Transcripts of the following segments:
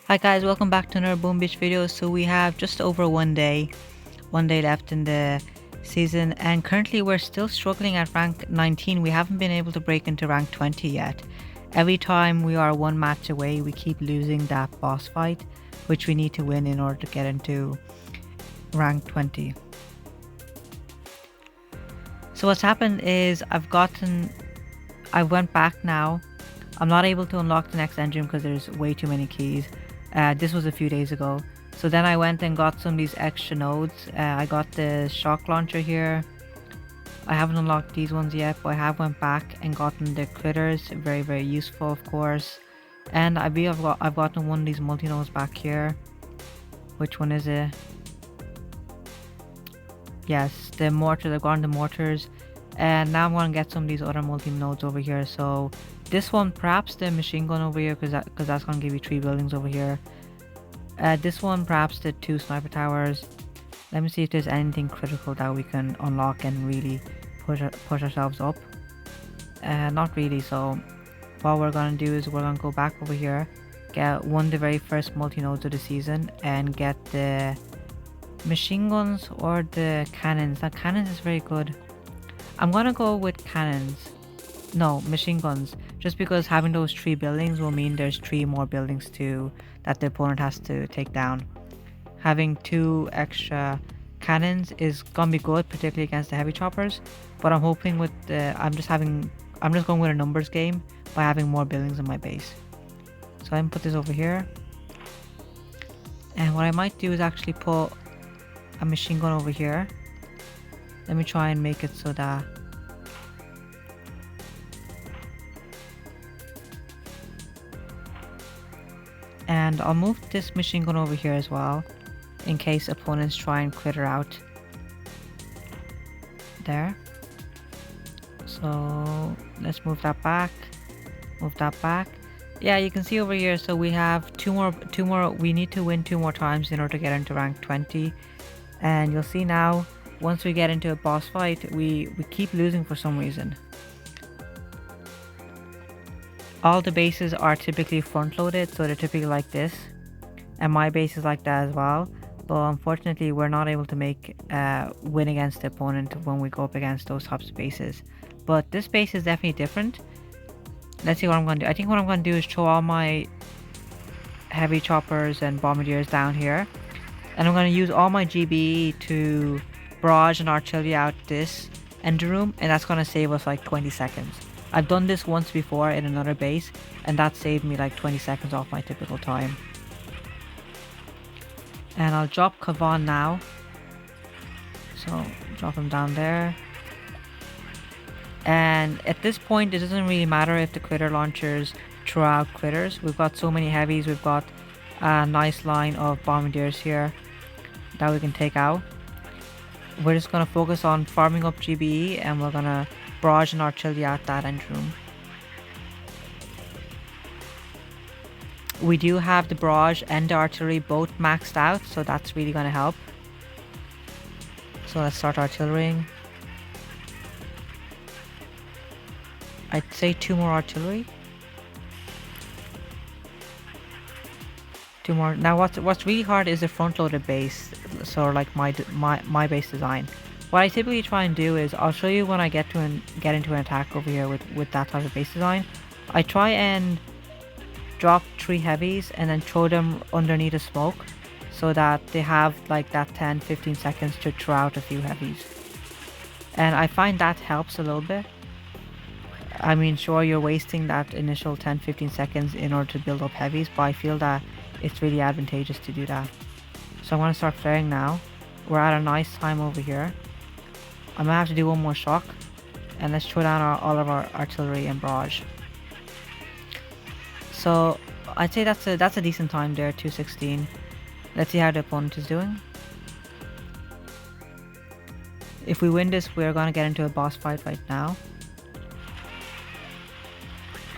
Hi guys, welcome back to another Boom Beach video. So we have just over one day left in the season, and currently we're still struggling at rank 19. We haven't been able to break into rank 20 yet. Every time we are one match away, we keep losing that boss fight, which we need to win in order to get into rank 20. So what's happened is I went back now. I'm not able to unlock the next engine because there's way too many keys. This was a few days ago. So then I went and got some of these extra nodes. I got the shock launcher here. I haven't unlocked these ones yet, but I have went back and gotten the critters. Very, very useful, of course. And I've gotten one of these multi-nodes back here. Which one is it? Yes, the mortar. I've gotten the mortars. And now I'm going to get some of these other multi-nodes over here. So this one, perhaps the machine gun over here, because that's going to give you 3 buildings over here. This one, perhaps the 2 sniper towers. Let me see if there's anything critical that we can unlock and really push ourselves up. Not really, so what we're going to do is we're going to go back over here, get one of the very first multi-nodes of the season, and get the machine guns or the cannons. Now, cannons is very good. I'm going to go with cannons. No, machine guns. Just because having those 3 buildings will mean there's 3 more buildings that the opponent has to take down. Having 2 extra cannons is gonna be good, particularly against the heavy choppers. But I'm hoping with I'm just going with a numbers game by having more buildings in my base. So I'm gonna put this over here. And what I might do is actually put a machine gun over here. Let me try and make it so that and I'll move this machine gun over here as well in case opponents try and critter out there. So let's move that back. Yeah, you can see over here, so we have two more. We need to win 2 more times in order to get into rank 20. And you'll see now, once we get into a boss fight, we keep losing for some reason. All the bases are typically front loaded, so they're typically like this, and my base is like that as well. But unfortunately we're not able to make win against the opponent when we go up against those types of bases. But this base is definitely different. Let's see what I'm going to do. I think what I'm going to do is throw all my heavy choppers and bombardiers down here, and I'm going to use all my GBE to barrage and artillery out this engine room, and that's going to save us like 20 seconds. I've done this once before in another base, and that saved me like 20 seconds off my typical time. And I'll drop Kavan now. So drop him down there. And at this point, it doesn't really matter if the critter launchers throw out critters. We've got so many heavies. We've got a nice line of bombardiers here that we can take out. We're just going to focus on farming up GBE, and we're going to barrage and artillery out that engine room. We do have the barrage and the artillery both maxed out, so that's really going to help. So let's start artillerying. I'd say 2 more artillery. 2 more. Now what's really hard is the front loaded base, so like my base design. What I typically try and do is, I'll show you when I get into an attack over here with that type of base design. I try and drop 3 heavies and then throw them underneath a smoke so that they have like that 10-15 seconds to throw out a few heavies. And I find that helps a little bit. I mean, sure, you're wasting that initial 10-15 seconds in order to build up heavies, but I feel that it's really advantageous to do that. So I'm going to start flaring now. We're at a nice time over here. I'm gonna have to do one more shock, and let's throw down all of our artillery and barrage. So I'd say that's a decent time there, 2:16. Let's see how the opponent is doing. If we win this, we're gonna get into a boss fight right now.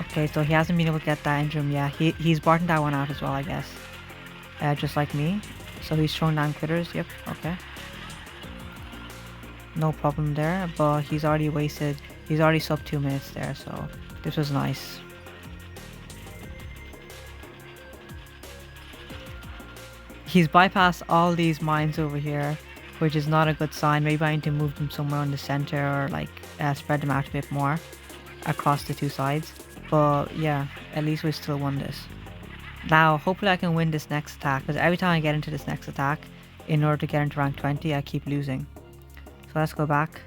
Okay, so he hasn't been able to get that engine room. Yeah, he's barred that one out as well, I guess. Just like me. So he's throwing down critters. Yep. Okay. No problem there, but he's already sub 2 minutes there, so this was nice. He's bypassed all these mines over here, which is not a good sign. Maybe I need to move them somewhere in the center, or like spread them out a bit more across the two sides. But yeah, at least we still won this. Now, hopefully I can win this next attack, because every time I get into this next attack, in order to get into rank 20, I keep losing. So let's go back.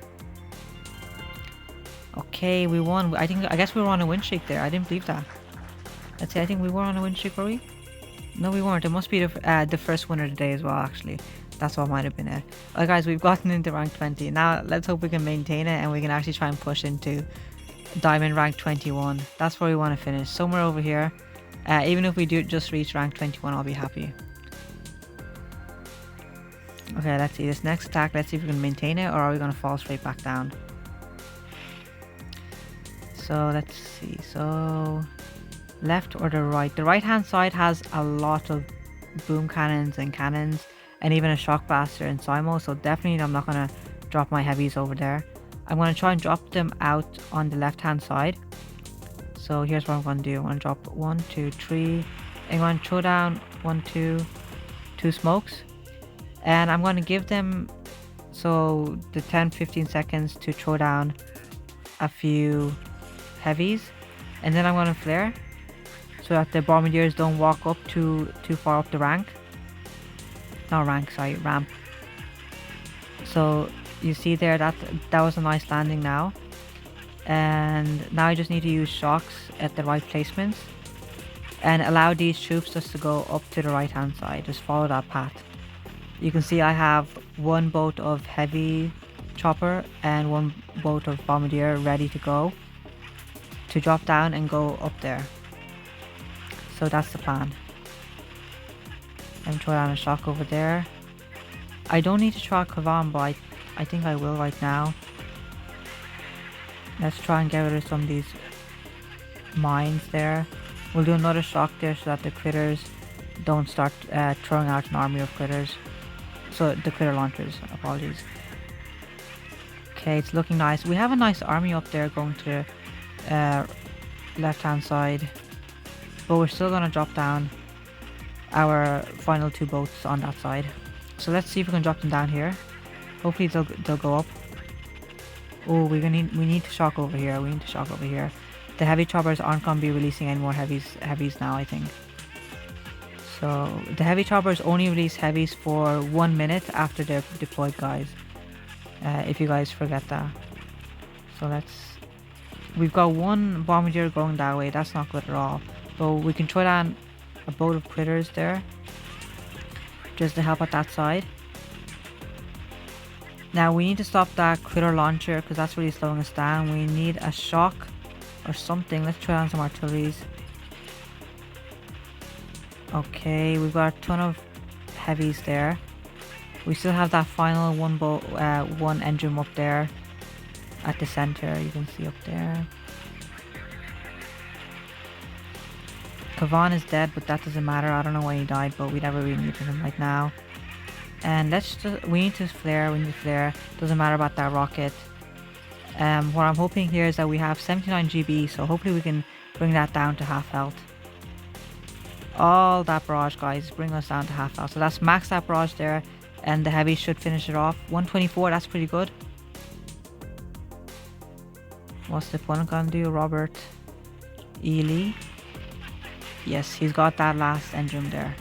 Okay, we won. I guess we were on a win streak there. I didn't believe that. Let's see, I think we were on a win streak, were we? No, we weren't. It must be the first winner today as well, actually. That's what might have been it. Well, guys, we've gotten into rank 20. Now, let's hope we can maintain it and we can actually try and push into Diamond rank 21. That's where we want to finish. Somewhere over here. Even if we do just reach rank 21, I'll be happy. Okay, let's see. This next attack, let's see if we can maintain it, or are we going to fall straight back down? So, let's see. So, left or the right? The right hand side has a lot of boom cannons and cannons, and even a shock blaster and Simo, so definitely I'm not going to drop my heavies over there. I'm going to try and drop them out on the left hand side. So here's what I'm going to do. I'm going to drop 1, 2, 3. I'm going to throw down 1, 2 smokes. And I'm going to give them, so the 10-15 seconds to throw down a few heavies. And then I'm going to flare, so that the bombardiers don't walk up too far up the rank. Not rank, sorry, ramp. So you see there, that was a nice landing now. And now I just need to use shocks at the right placements and allow these troops just to go up to the right hand side. Just follow that path. You can see I have one boat of heavy chopper and one boat of bombardier ready to go to drop down and go up there. So that's the plan. Let me throw down a shock over there. I don't need to try Kavan, but I think I will right now. Let's try and get rid of some of these mines there. We'll do another shock there so that the critters don't start throwing out an army of critters. So the critter launchers, apologies. Okay, it's looking nice. We have a nice army up there going to left hand side. But we're still going to drop down our final 2 boats on that side. So let's see if we can drop them down here. Hopefully they'll go up. Oh, we need to shock over here. We need to shock over here. The heavy choppers aren't going to be releasing any more heavies now, I think. So the heavy choppers only release heavies for 1 minute after they're deployed, guys. If you guys forget that. So we've got one bombardier going that way. That's not good at all. So we can throw down a boat of critters there, just to help at that side. Now we need to stop that critter launcher because that's really slowing us down. We need a shock or something. Let's throw down some artilleries. Okay, we've got a ton of heavies there. We still have that final one engine up there at the center. You can see up there. Kavan is dead, but that doesn't matter. I don't know why he died, but we never really need him right now. And we need to flare. Doesn't matter about that rocket. What I'm hoping here is that we have 79 GB, so hopefully we can bring that down to half health. All that barrage, guys, bring us down to half health. So that's max that barrage there, and the heavy should finish it off. 124, that's pretty good. What's the opponent gonna do? Robert E. Lee. Yes, he's got that last engine there.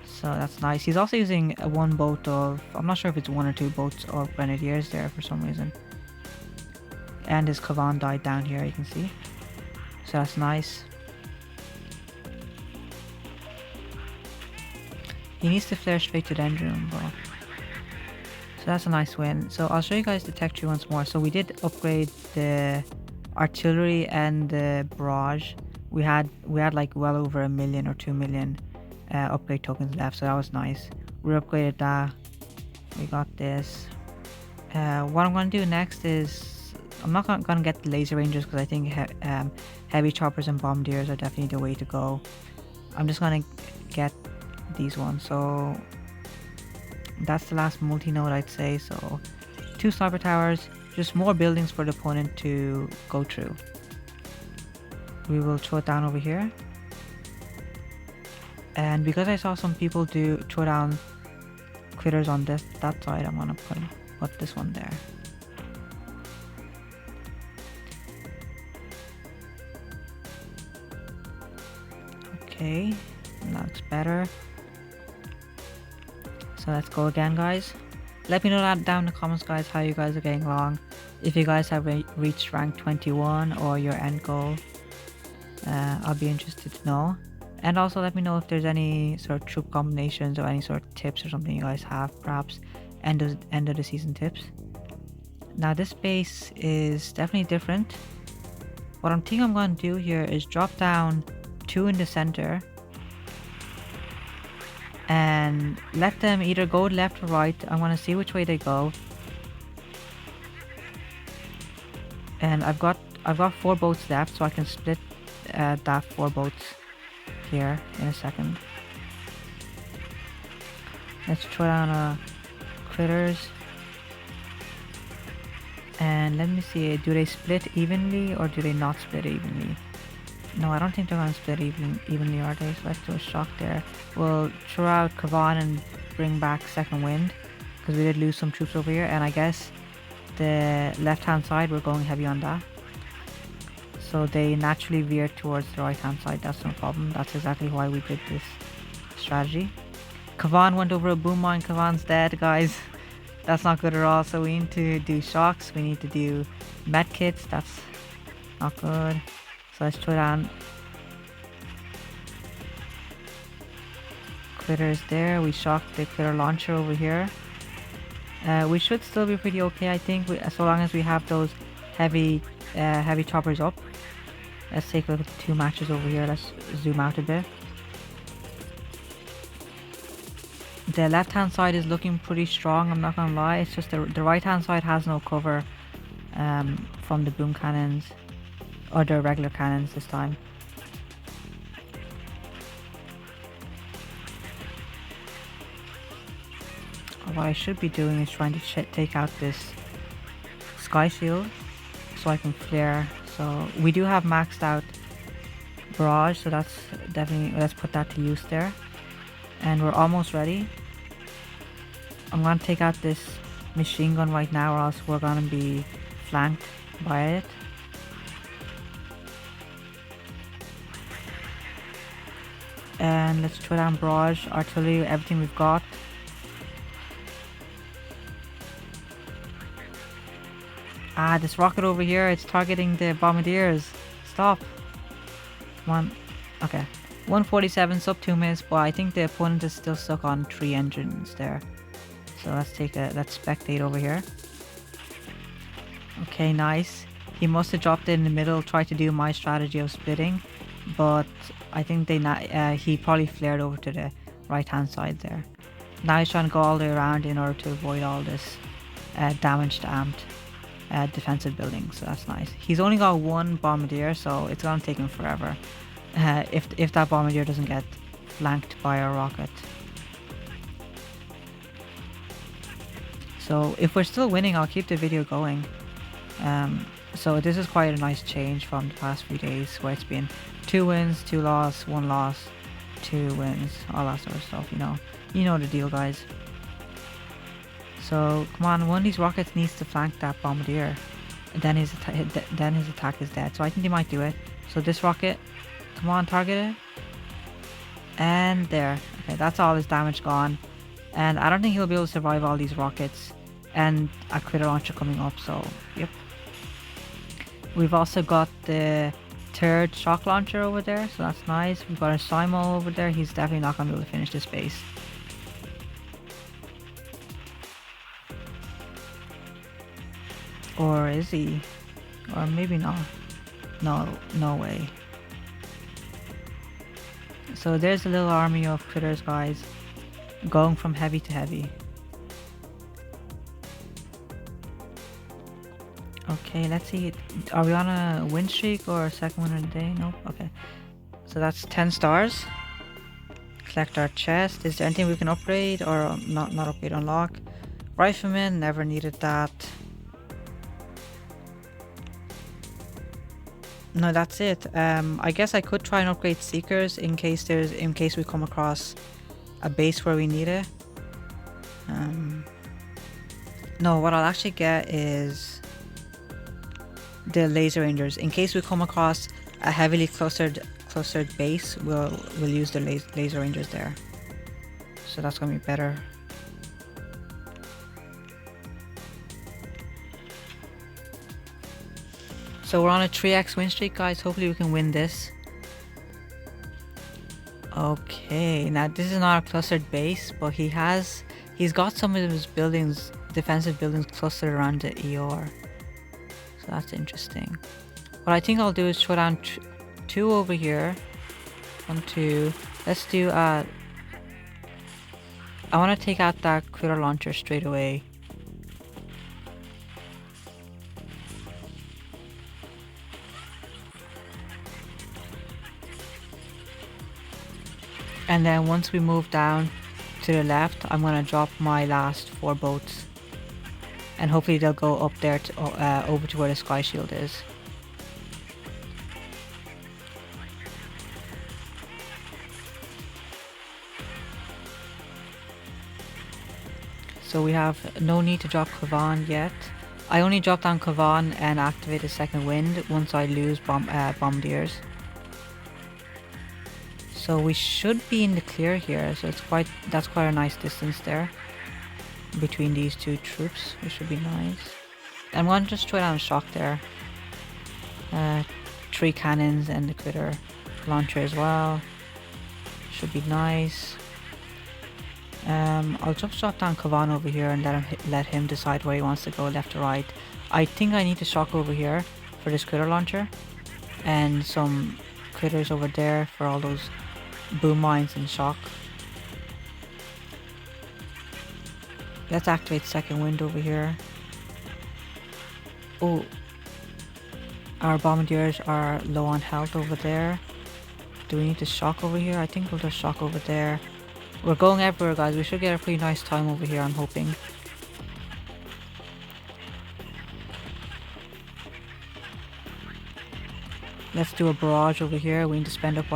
So that's nice. He's also using one boat of, I'm not sure if it's 1 or 2 boats of grenadiers there for some reason. And his Kavan died down here, you can see. So that's nice. He needs to flare straight to the engine room, but so that's a nice win. So I'll show you guys the tech tree once more. So we did upgrade the artillery and the barrage. We had like well over 1 million or 2 million upgrade tokens left, so that was nice. We upgraded that. We got this. What I'm going to do next is, I'm not going to get the laser rangers because I think heavy choppers and bombardiers are definitely the way to go. I'm just going to get these ones. So that's the last multi-node, I'd say. So 2 sniper towers, just more buildings for the opponent to go through. We will throw it down over here. And because I saw some people do throw down critters on that side, I'm gonna put this one there. Okay, that's better. So let's go again, guys. Let me know that down in the comments, guys, how you guys are getting along. If you guys have reached rank 21 or your end goal, I'll be interested to know. And also let me know if there's any sort of troop combinations or any sort of tips or something you guys have, perhaps end of the season tips. Now this base is definitely different. What I'm thinking I'm going to do here is drop down 2 in the center and let them either go left or right. I want to see which way they go. And I've got 4 boats left, so I can split that 4 boats here in a second. Let's throw down critters. And let me see, do they split evenly or do they not split evenly? No, I don't think they're going to split evenly, are they? So let's do a shock there. We'll throw out Kavan and bring back Second Wind, because we did lose some troops over here, and I guess the left hand side we're going heavy on that. So they naturally veer towards the right hand side, that's no problem. That's exactly why we did this strategy. Kavan went over a boom mine, Kavan's dead, guys. That's not good at all. So we need to do shocks, we need to do med kits, that's not good. So let's throw down critters there. We shocked the critter launcher over here. We should still be pretty okay, I think, so long as we have those heavy choppers up. Let's take a look at the 2 matches over here. Let's zoom out a bit. The left hand side is looking pretty strong, I'm not gonna lie. It's just the right hand side has no cover from the boom cannons, or the regular cannons this time. What I should be doing is trying to take out this sky shield so I can flare. So we do have maxed out barrage, so that's definitely, let's put that to use there. And we're almost ready. I'm going to take out this machine gun right now, or else we're going to be flanked by it. And let's throw down barrage, artillery, everything we've got. Ah, this rocket over here, it's targeting the bombardiers. Stop. Come on. Okay. 147, sub 2 minutes, but I think the opponent is still stuck on 3 engines there. So let's spectate over here. Okay, nice. He must have dropped it in the middle, tried to do my strategy of splitting, but I think he probably flared over to the right hand side there. Now he's trying to go all the way around in order to avoid all this damage to amped defensive buildings, so that's nice. He's only got 1 bombardier, so it's gonna take him forever if that bombardier doesn't get flanked by a rocket. So if we're still winning, I'll keep the video going. So this is quite a nice change from the past few days, where it's been 2 wins, 2 loss, 1 loss, 2 wins, all that sort of stuff, you know the deal, guys. So come on, one of these rockets needs to flank that bombardier, and then his attack is dead. So I think they might do it. So this rocket, come on, target it, and there. Okay, that's all his damage gone, and I don't think he'll be able to survive all these rockets and a critter launcher coming up. So yep. We've also got the 3rd shock launcher over there, so that's nice. We've got a Simo over there. He's definitely not gonna be able to finish this base. Or is he? Or maybe not. No way. So there's a little army of critters, guys, going from heavy to heavy. Okay, let's see. Are we on a win streak or a 2nd win of the day? Nope. Okay. So that's 10 stars. Collect our chest. Is there anything we can upgrade or not upgrade? Unlock. Rifleman, never needed that. No, that's it. I guess I could try and upgrade Seekers in case we come across a base where we need it. No, what I'll actually get is the Laser Rangers. In case we come across a heavily clustered base, we'll use the Laser Rangers there. So that's gonna be better. So we're on a 3x win streak, guys. Hopefully we can win this. Okay, now this is not a clustered base, but he's got some of his buildings, defensive buildings, clustered around the ER. So that's interesting. What I think I'll do is throw down 2 over here. 1, 2. Let's do I want to take out that critter launcher straight away. And then once we move down to the left, I'm going to drop my last 4 boats. And hopefully they'll go up there to, over to where the Sky Shield is. So we have no need to drop Kavan yet. I only drop down Kavan and activate the second wind once I lose Bombardiers. So we should be in the clear here, so that's quite a nice distance there between these 2 troops, which should be nice. I'm going to just throw down a shock there. 3 cannons and the critter launcher as well. Should be nice. I'll just drop down Kavan over here and let him decide where he wants to go, left or right. I think I need to shock over here for this critter launcher, and some critters over there for all those boom mines and shock. Let's activate second wind over here. Oh, our bombardiers are low on health over there. Do we need to shock over here? I think we'll just shock over there. We're going everywhere, guys. We should get a pretty nice time over here, I'm hoping. Let's do a barrage over here. We need to spend our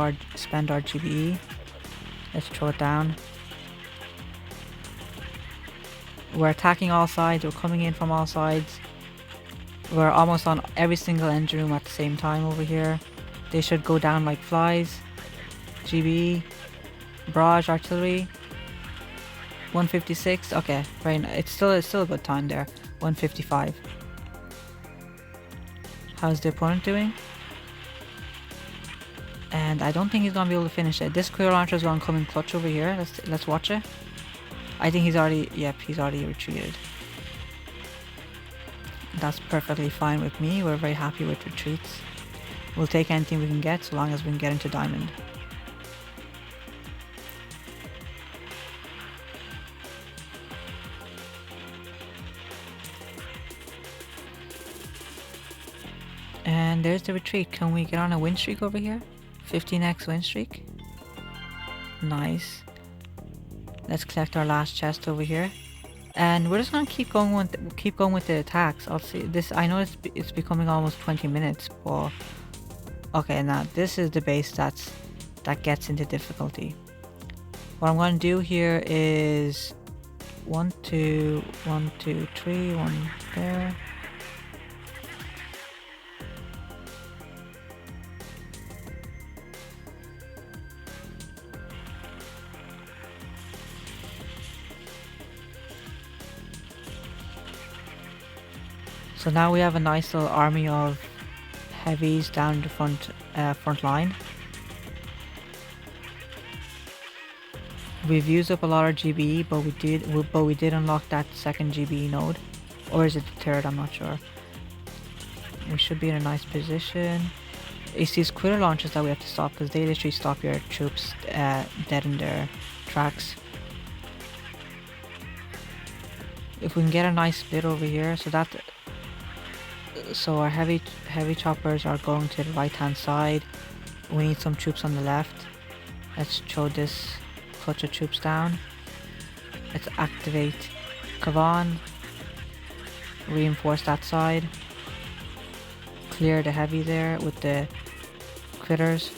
GBE. Let's throw it down. We're attacking all sides. We're coming in from all sides. We're almost on every single engine room at the same time over here. They should go down like flies. GBE. Barrage artillery. 156. Okay, right. It's still a good time there. 155. How's the opponent doing? And I don't think he's gonna be able to finish it. This critter launcher is gonna come in clutch over here. Let's watch it. I think he's already retreated. That's perfectly fine with me. We're very happy with retreats. We'll take anything we can get so long as we can get into diamond. And there's the retreat. Can we get on a win streak over here? 15x win streak. Nice. Let's collect our last chest over here. And we're just gonna keep going with the attacks. I'll see this. I know it's becoming almost 20 minutes, but okay, now this is the base that gets into difficulty. What I'm gonna do here is 1, 2, 1, 2, 3, 1 there. So now we have a nice little army of heavies down the front line. We've used up a lot of GBE, but we did unlock that second GBE node, or is it the third? I'm not sure. We should be in a nice position. It's these critter launchers that we have to stop because they literally stop your troops dead in their tracks. If we can get a nice split over here, so our heavy choppers are going to the right hand side. We need some troops on the left. Let's throw this clutch of troops down. Let's activate Kavan. Reinforce that side. clear the heavy there with the critters.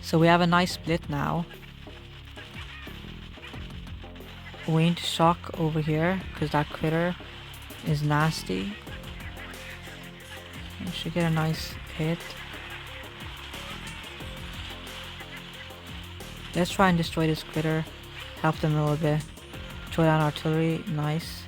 So we have a nice split now. We need to shock over here because that critter is nasty. We should get a nice hit. Let's try and destroy this critter. Help them a little bit. Throw down artillery. Nice.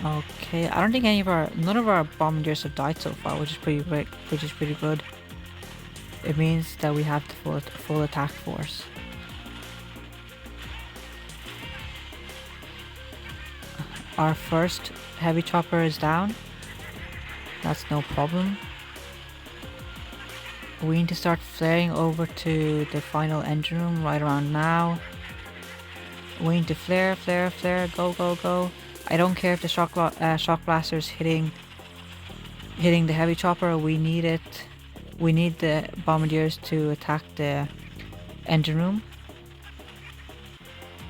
Okay, I don't think none of our bombardiers have died so far, which is pretty good. It means that we have the full attack force. Our first heavy chopper is down. That's no problem. We need to start flaring over to the final engine room right around now. We need to flare, go, go, go. I don't care if the shock blaster's hitting the heavy chopper. We need it. We need the bombardiers to attack the engine room.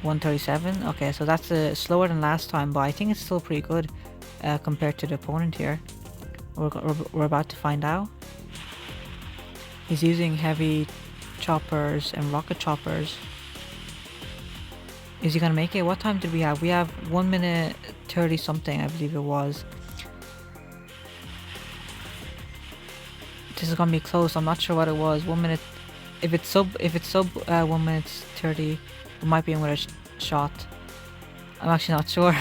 137. Okay, so that's slower than last time, but I think it's still pretty good compared to the opponent here. We're about to find out. He's using heavy choppers and rocket choppers. Is he gonna make it? What time did we have? We have 1 minute 30 something, I believe it was. This is gonna be close. I'm not sure what it was. 1 minute. If it's sub 1 minute 30, we might be in with a shot. I'm actually not sure.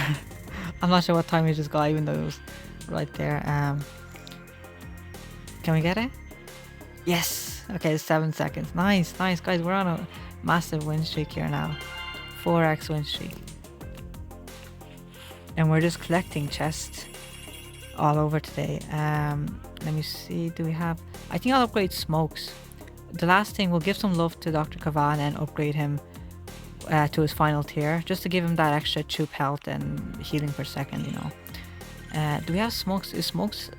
I'm not sure what time he just got, even though it was right there. Can we get it? Yes. Okay, it's 7 seconds. Nice, guys. We're on a massive win streak here now. 4x win streak. And we're just collecting chests all over today. Let me see, do we have... I think I'll upgrade smokes. The last thing, we'll give some love to Dr. Kavan and upgrade him to his final tier, just to give him that extra troop health and healing per second, you know. Do we have smokes? Is smokes...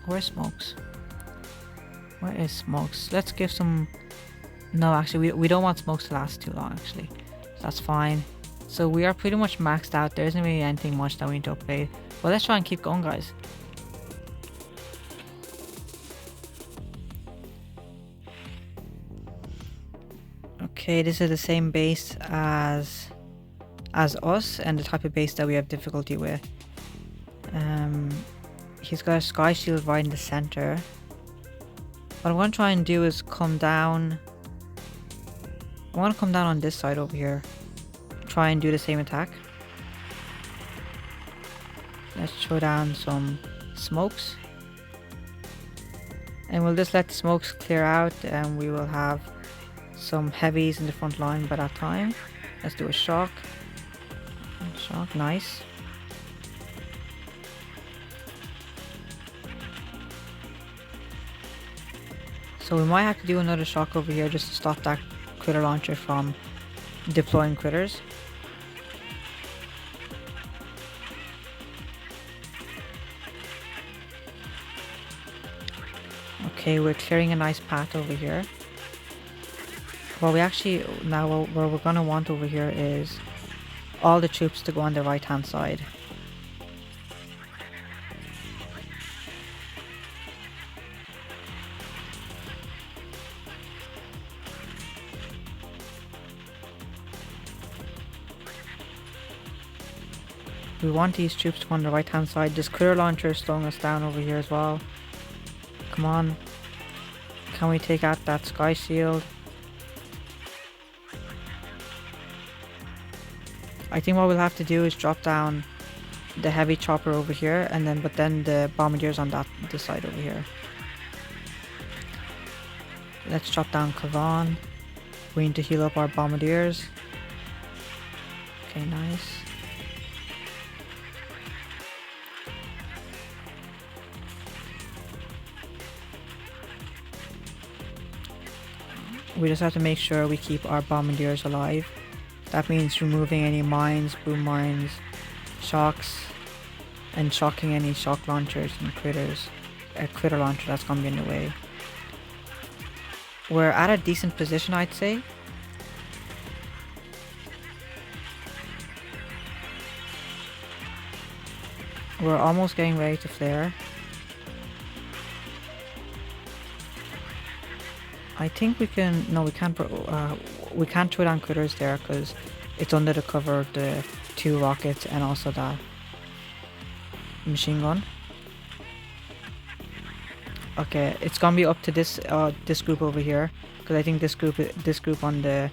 Where's smokes? Where is smokes? Let's give some... No, actually, we don't want smokes to last too long, actually. So that's fine. So we are pretty much maxed out. There isn't really anything much that we need to upgrade. But let's try and keep going, guys. Okay, this is the same base as us, and the type of base that we have difficulty with. He's got a sky shield right in the center. What I want to try and do is come down. I want to come down on this side over here. Try and do the same attack. Let's throw down some smokes. And we'll just let the smokes clear out, and we will have some heavies in the front line by that time. Let's do a shock. Shock, nice. So we might have to do another shock over here just to stop that critter launcher from deploying critters. Okay, we're clearing a nice path over here. What we actually, now what we're gonna want over here is all the troops to go on the right hand side. We want these troops to go on the right hand side. This critter launcher is slowing us down over here as well. Come on. Can we take out that sky shield? I think what we'll have to do is drop down the heavy chopper over here, and then the bombardiers on this side over here. Let's drop down Kavan. We need to heal up our bombardiers. Okay, nice. We just have to make sure we keep our bombardiers alive. That means removing any mines, boom mines, shocks, and shocking any shock launchers and critters. A critter launcher that's gonna be in the way. We're at a decent position, I'd say. We're almost getting ready to flare. I think we can... No, we can't throw down critters there because it's under the cover of the 2 rockets and also that machine gun. Okay, it's gonna be up to this group over here, because I think this group on the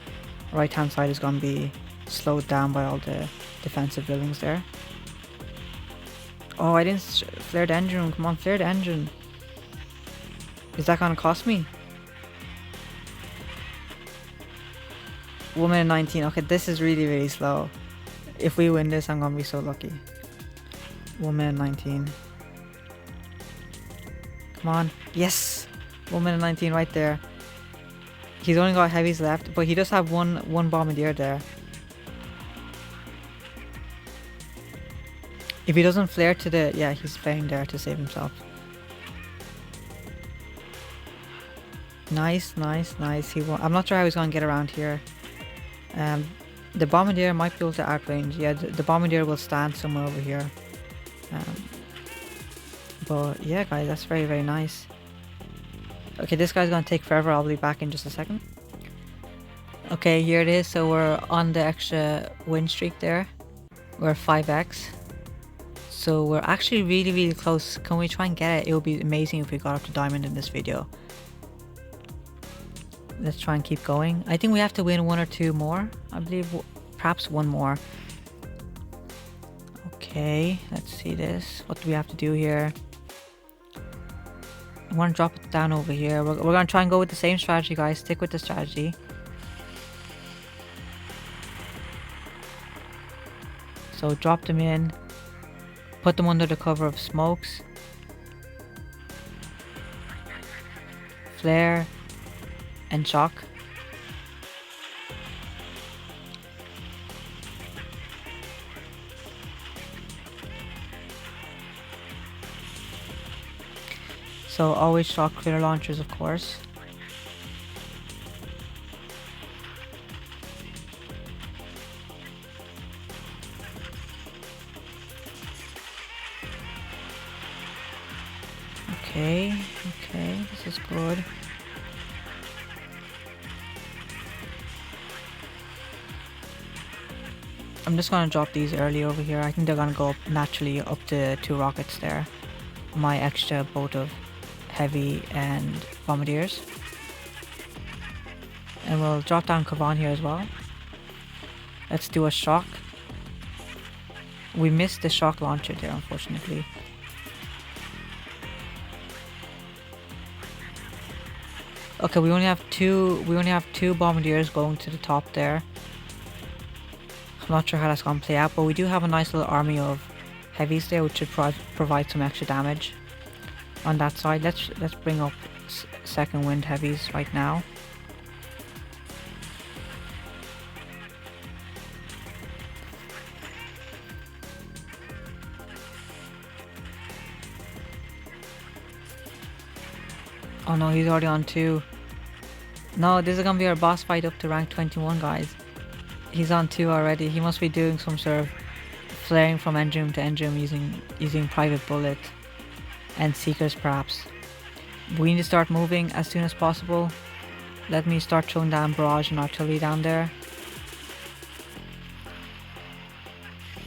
right hand side is gonna be slowed down by all the defensive buildings there. Oh, I didn't flare the engine room. Come on, flare the engine. Is that gonna cost me? 1 minute 19. Okay, this is really slow. If we win this, I'm gonna be so lucky. 1 minute 19. Come on. Yes! 1 minute 19 right there. He's only got heavies left, but he does have one bombardier there. If he doesn't flare to the... Yeah, he's flaring there to save himself. Nice. I'm not sure how he's gonna get around here. The bombardier might be able to outrange. Yeah, the bombardier will stand somewhere over here. But yeah, guys, that's very nice. Okay, this guy's gonna take forever. I'll be back in just a second. Okay, here it is. So we're on the extra win streak there. We're 5x. So we're actually really close. Can we try and get it? It would be amazing if we got up to diamond in this video. Let's try and keep going. I think we have to win 1 or 2 more. I believe perhaps 1 more. Okay, let's see this. What do we have to do here? I want to drop it down over here. We're going to try and go with the same strategy, guys. Stick with the strategy. So drop them in. Put them under the cover of smokes. Flare. And shock. So always shock critter launchers, of course. Okay, this is good. I'm just gonna drop these early over here. I think they're gonna go up naturally up to 2 rockets there. My extra boat of heavy and bombardiers. And we'll drop down Kavan here as well. Let's do a shock. We missed the shock launcher there, unfortunately. Okay, we only have two bombardiers going to the top there. I'm not sure how that's gonna play out, but we do have a nice little army of heavies there, which should provide some extra damage on that side. Let's bring up second wind heavies right now. Oh no, he's already on 2. No, this is gonna be our boss fight up to rank 21, guys. He's on 2 already. He must be doing some sort of flaring from engine room to engine room using private bullet and seekers perhaps. We need to start moving as soon as possible. Let me start throwing down barrage and artillery down there.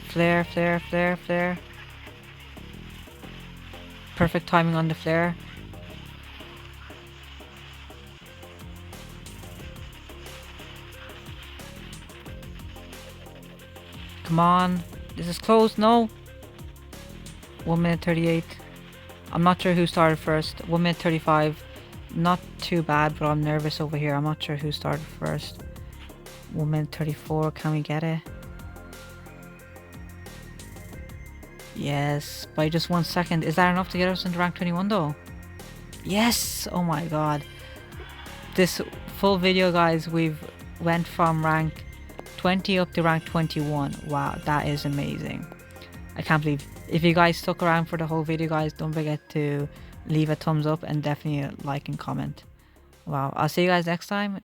Flare, flare, flare, flare. Perfect timing on the flare. Come on, this is close. No. 1 minute 38. I'm not sure who started first. 1 minute 35. Not too bad, but I'm nervous over here. I'm not sure who started first. 1 minute 34. Can we get it? Yes, by just 1 second. Is that enough to get us into rank 21 though? Yes! Oh my god. This full video, guys, we've went from rank 20 up to rank 21. Wow, that is amazing. I can't believe. If you guys stuck around for the whole video, guys, don't forget to leave a thumbs up and definitely like and comment. Wow. I'll see you guys next time.